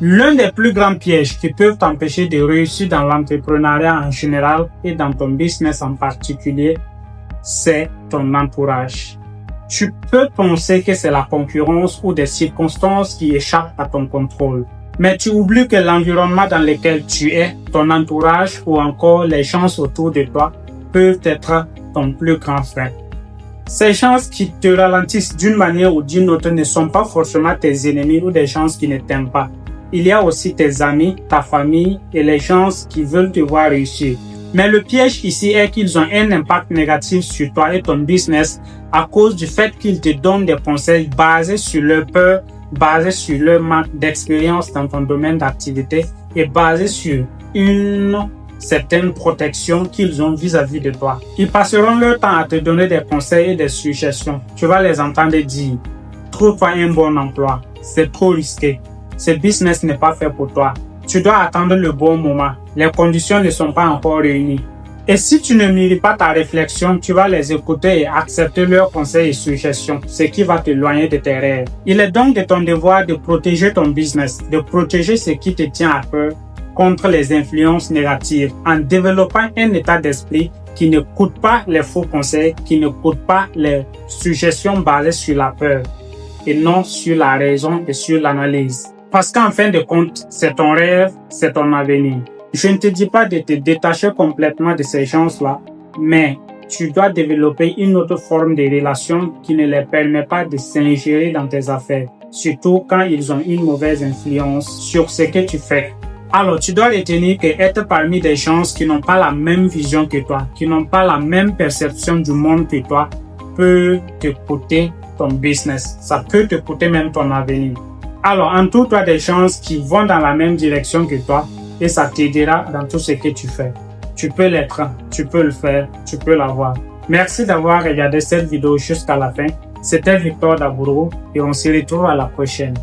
L'un des plus grands pièges qui peuvent t'empêcher de réussir dans l'entrepreneuriat en général et dans ton business en particulier, c'est ton entourage. Tu peux penser que c'est la concurrence ou des circonstances qui échappent à ton contrôle. Mais tu oublies que l'environnement dans lequel tu es, ton entourage ou encore les gens autour de toi peuvent être ton plus grand frein. Ces gens qui te ralentissent d'une manière ou d'une autre ne sont pas forcément tes ennemis ou des gens qui ne t'aiment pas. Il y a aussi tes amis, ta famille et les gens qui veulent te voir réussir. Mais le piège ici est qu'ils ont un impact négatif sur toi et ton business à cause du fait qu'ils te donnent des conseils basés sur leur peur, basés sur leur manque d'expérience dans ton domaine d'activité et basés sur une certaine protection qu'ils ont vis-à-vis de toi. Ils passeront leur temps à te donner des conseils et des suggestions. Tu vas les entendre dire « Trouve-toi un bon emploi, c'est trop risqué. Ce business n'est pas fait pour toi. Tu dois attendre le bon moment. Les conditions ne sont pas encore réunies. » Et si tu ne mûris pas ta réflexion, tu vas les écouter et accepter leurs conseils et suggestions, ce qui va t'éloigner de tes rêves. Il est donc de ton devoir de protéger ton business, de protéger ce qui te tient à cœur contre les influences négatives en développant un état d'esprit qui ne coûte pas les faux conseils, qui ne coûte pas les suggestions basées sur la peur et non sur la raison et sur l'analyse. Parce qu'en fin de compte, c'est ton rêve, c'est ton avenir. Je ne te dis pas de te détacher complètement de ces gens-là, mais tu dois développer une autre forme de relation qui ne les permet pas de s'ingérer dans tes affaires, surtout quand ils ont une mauvaise influence sur ce que tu fais. Alors, tu dois retenir que être parmi des gens qui n'ont pas la même vision que toi, qui n'ont pas la même perception du monde que toi, peut te coûter ton business. Ça peut te coûter même ton avenir. Alors, entoure-toi des gens qui vont dans la même direction que toi et ça t'aidera dans tout ce que tu fais. Tu peux l'être, tu peux le faire, tu peux l'avoir. Merci d'avoir regardé cette vidéo jusqu'à la fin. C'était Victor Dabourou et on se retrouve à la prochaine.